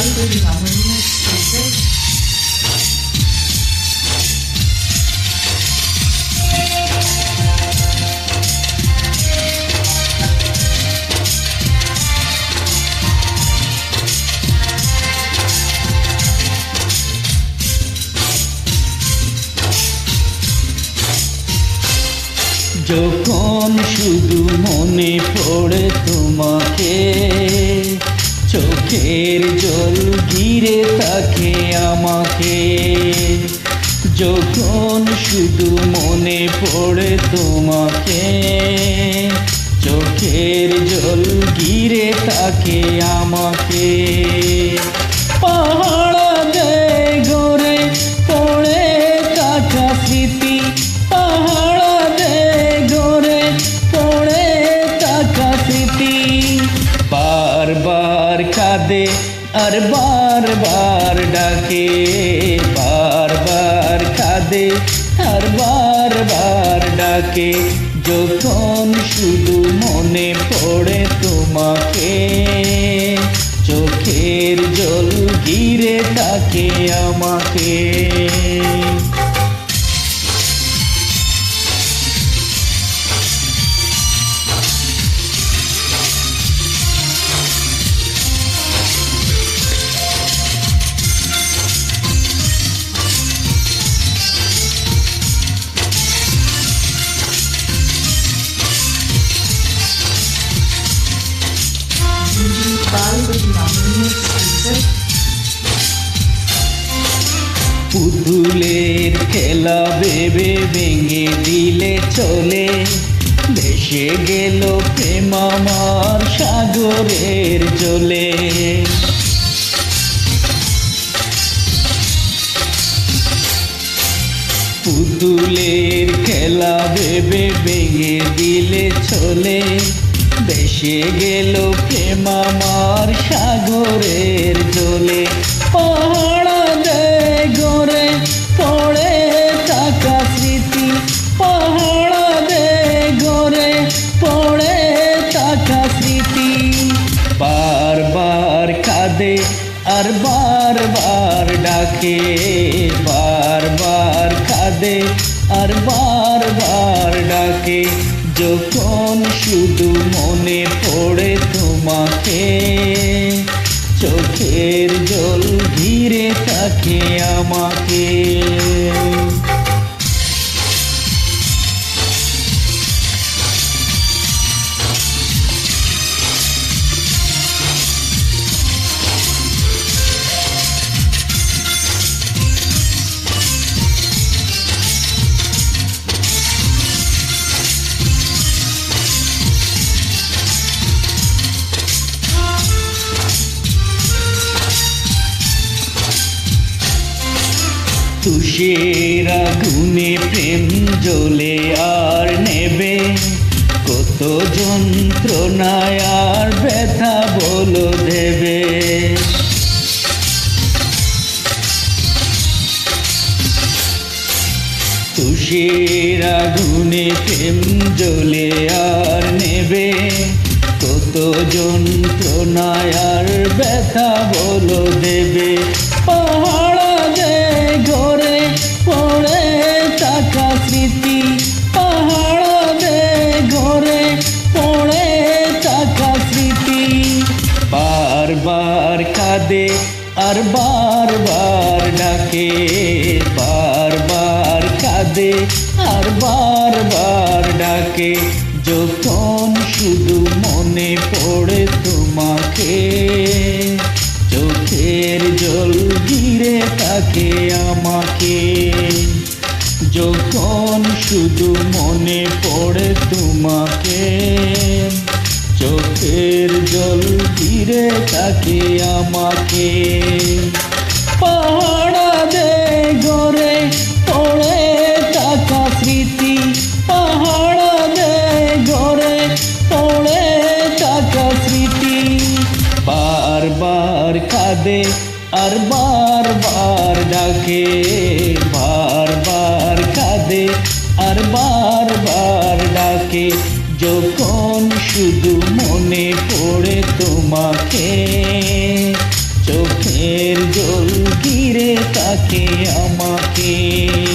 Parvati Harmonious Music. যখন শুধু মনে পড়ে তোমাকে, চোখের জল ঘিরে থাকে আমাকে। যখন শুধু মনে পড়ে তোমাকে, চোখের জল ঘিরে থাকে আমাকে। পাহাড় দেয় গড়ে পড়ে থাকা স্মৃতি, পাহাড় দেয় গড়ে পড়ে থাকা স্মৃতি। বারবার কাঁদে আর বারবার ডাকে, বারবার কাঁদে আর বারবার ডাকে। যখন শুধু মনে পড়ে তোমাকে, চোখের জল ঘিরে থাকে আমাকে। Parvati Harmonious Music. পুতুলের খেলা ভেবে ভেঙে দিলে চলে, ভেসে গেল প্রেম আমার সাগরের জলে। পুতুলের খেলা ভেবে ভেঙে দিলে চলে, ভেসে গেল প্রেম আমার সাগরের জলে। পাহাড় দেয় গড়ে পড়ে থাকা স্মৃতি, পাহাড় দেয় গড়ে পড়ে থাকা স্মৃতি। বারবার কাঁদে আর বারবার ডাকে, বারবার কাঁদে আর বারবার ডাকে। যখন শুধু মনে পড়ে তোমাকে, চোখের জল ঘিরে থাকে আমাকে। তুষের আগুনে প্রেম জ্বলে আর নেবে, কত যন্ত্রণায় আর ব্যথা বলো দেবে। তুষের আগুনে প্রেম জ্বলে আর নেবে, কত যন্ত্রণায় আর ব্যথা বলো দেবে। পাহাড় দেয় গড়ে পড়ে থাকা স্মৃতি, পাহাড় দেয় গড়ে পড়ে থাকা স্মৃতি। বারবার কাঁদে আর বারবার ডাকে, বারবার কাঁদে আর বারবার ডাকে। যখন শুধু মনে পড়ে তোমাকে, চোখের জল ঘিরে থাকে আমাকে। যখন শুধু মনে পড়ে তোমাকে, চোখের জল ঘিরে থাকে আমাকে। পাহাড় দেয় গড়ে পড়ে থাকা স্মৃতি, পাহাড় দেয় গড়ে পড়ে থাকা স্মৃতি। বারবার কাঁদে আর বারবার ডাকে, বারবার কাঁদে আর বারবার ডাকে। যখন শুধু মনে পড়ে তোমাকে, চোখে ডাকে আমাকে।